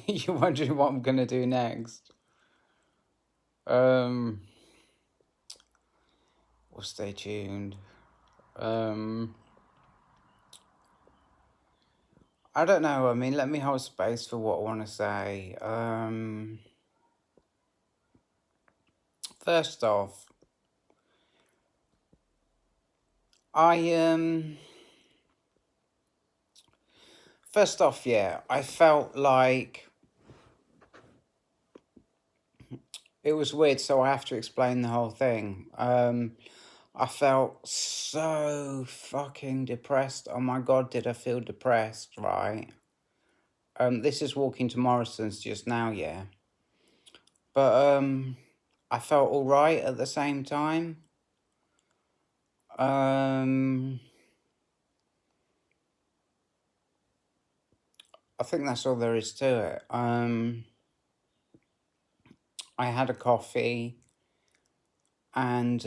You're wondering what I'm gonna do next. Well, stay tuned. Um, I don't know. I mean, let me hold space for what I want to say. First off, I first off, yeah, I felt like it was weird, so I have to explain the whole thing. I felt so fucking depressed. Oh my god, did I feel depressed, right? This is walking to Morrison's just now, yeah. But I felt all right at the same time. I think that's all there is to it. I had a coffee and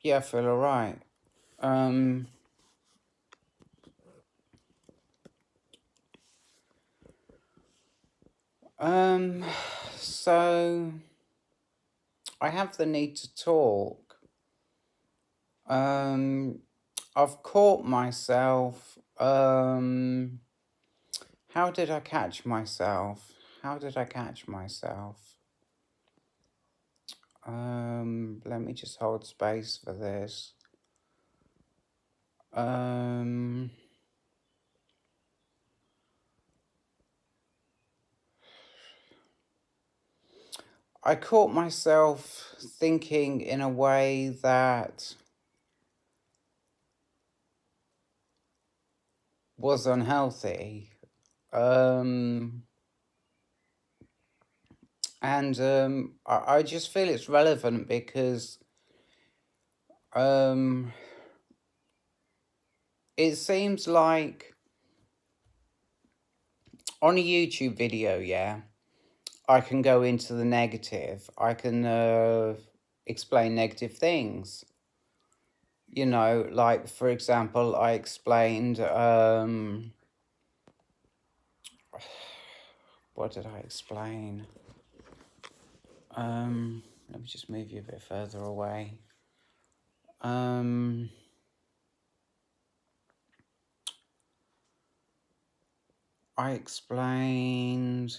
yeah, I feel all right. Um, um, so I have the need to talk. I've caught myself. How did I catch myself? How did I catch myself? Let me just hold space for this. I caught myself thinking in a way that was unhealthy. And I just feel it's relevant because it seems like on a YouTube video, yeah, I can go into the negative. I can explain negative things. You know, like, for example, I explained, what did I explain? Let me just move you a bit further away. I explained,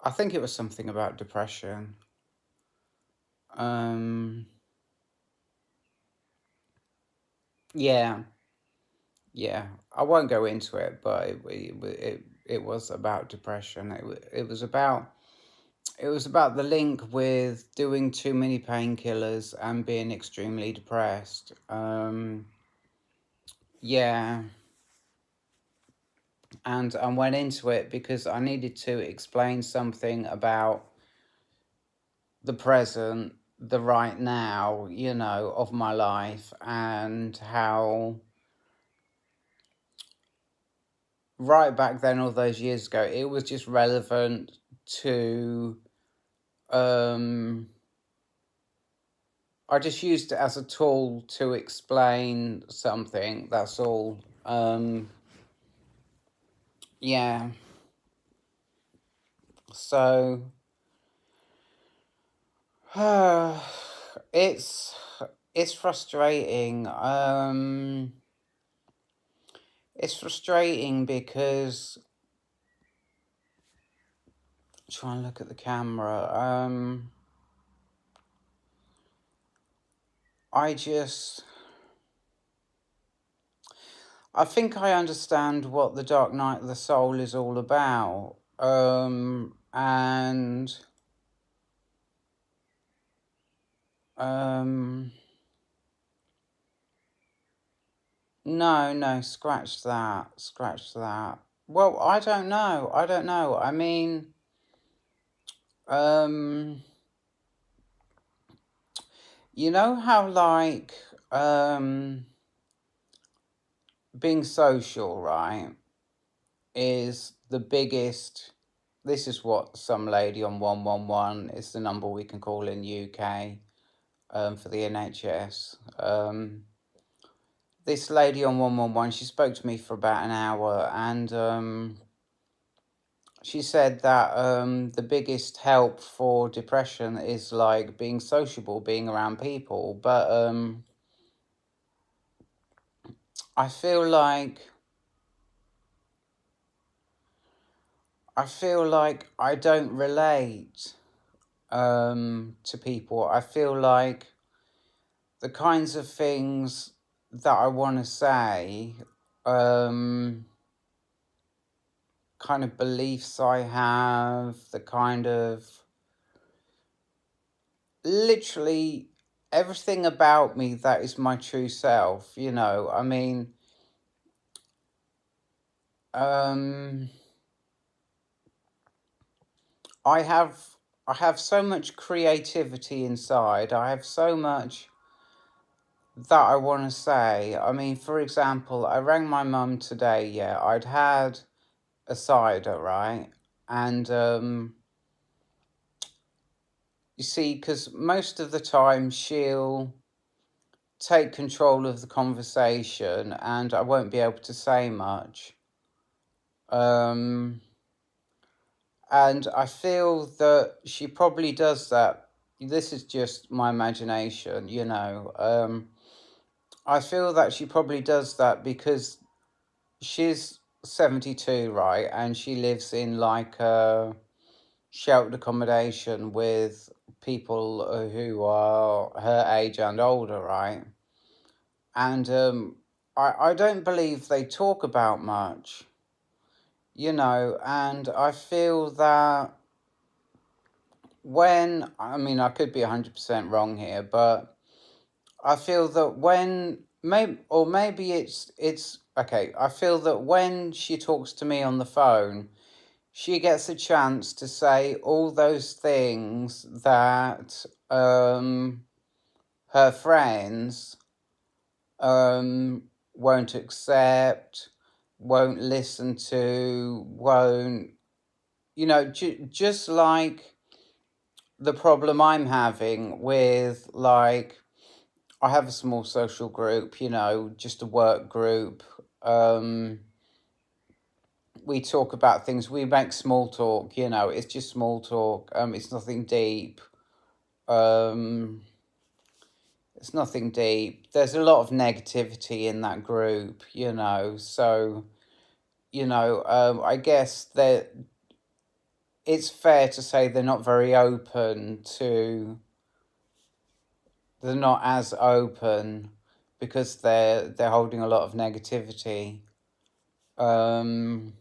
I think it was something about depression. Yeah, yeah. I won't go into it, but it was about depression. It was about the link with doing too many painkillers and being extremely depressed. Yeah, and I went into it because I needed to explain something about the present, the right now, you know, of my life, and how right back then, all those years ago, it was just relevant to, I just used it as a tool to explain something, that's all. Yeah. So, it's it's frustrating. It's frustrating because try and look at the camera. I just I think I understand what the Dark Night of the Soul is all about. And um no, scratch that. Scratch that. Well, I don't know. I don't know. I mean, um you know how like being social, right, is the biggest this is what some lady on 111 is the number we can call in UK for the NHS. This lady on 111, she spoke to me for about an hour, and she said that the biggest help for depression is like being sociable, being around people. But I feel like I don't relate to people. I feel like the kinds of things that I want to say, kind of beliefs I have, the kind of literally everything about me that is my true self, you know. I mean, um, I have I have so much creativity inside. I have so much that I want to say. I mean, for example, I rang my mum today. Yeah, I'd had a cider, right? And you see, because most of the time she'll take control of the conversation, and I won't be able to say much. Um, and I feel that she probably does that. This is just my imagination, you know. I feel that she probably does that because she's 72, right? And she lives in like a sheltered accommodation with people who are her age and older, right? And I don't believe they talk about much, you know, and I feel that when, I mean, I could be 100% wrong here, but I feel that when, maybe it's, okay, I feel that when she talks to me on the phone, she gets a chance to say all those things that her friends won't accept, won't listen to, won't, you know, just like the problem I'm having with, like, I have a small social group, you know, just a work group. We talk about things, we make small talk, you know, it's just small talk. It's nothing deep. Um, it's nothing deep. There's a lot of negativity in that group, you know, so, you know, I guess that it's fair to say they're not very open to, they're not as open because they're holding a lot of negativity. Um,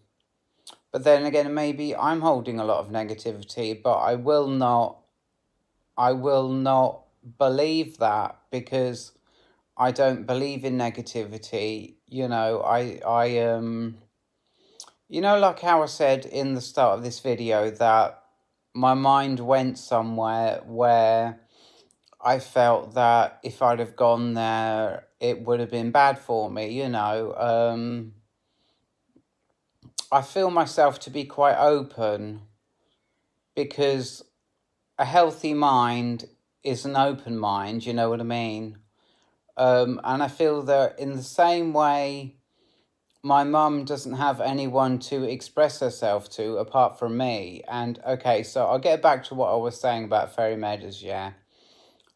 but then again, maybe I'm holding a lot of negativity, but I will not believe that because I don't believe in negativity. You know, you know, like how I said in the start of this video that my mind went somewhere where I felt that if I'd have gone there, it would have been bad for me, you know. I feel myself to be quite open because a healthy mind is an open mind, you know what I mean? And I feel that in the same way, my mum doesn't have anyone to express herself to apart from me. And okay, so I'll get back to what I was saying about Fairy Meadows, yeah.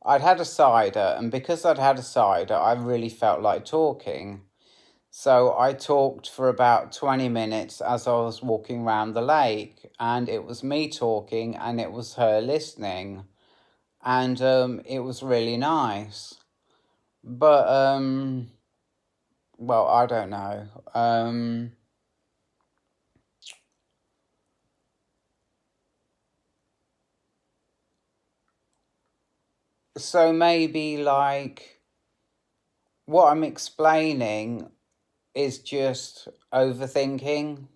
I'd had a cider, and because I'd had a cider, I really felt like talking. So I talked for about 20 minutes as I was walking around the lake, and it was me talking and it was her listening. And it was really nice. But, well, I don't know. So maybe like what I'm explaining is just overthinking.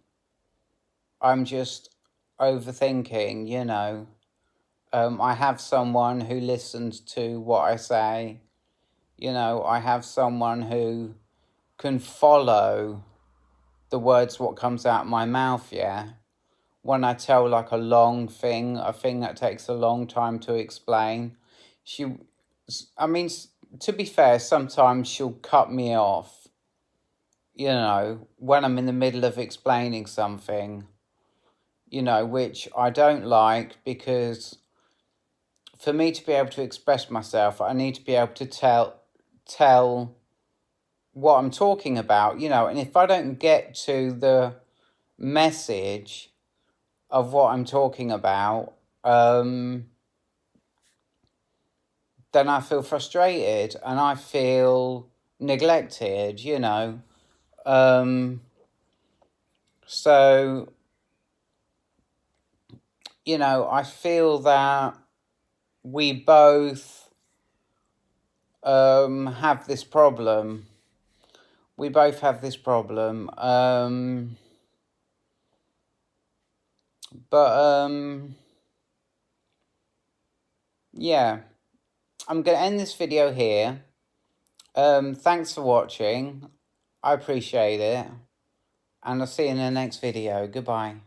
I'm just overthinking, you know. I have someone who listens to what I say. You know, I have someone who can follow the words what comes out my mouth, yeah. when I tell like a long thing, a thing that takes a long time to explain. I mean, to be fair, sometimes she'll cut me off, you know, when I'm in the middle of explaining something, you know, which I don't like, because for me to be able to express myself, I need to be able to tell what I'm talking about, you know, and if I don't get to the message of what I'm talking about, then I feel frustrated and I feel neglected, you know. So, you know, I feel that we both have this problem. We both have this problem. But yeah, I'm going to end this video here. Thanks for watching. I appreciate it. And I'll see you in the next video. Goodbye.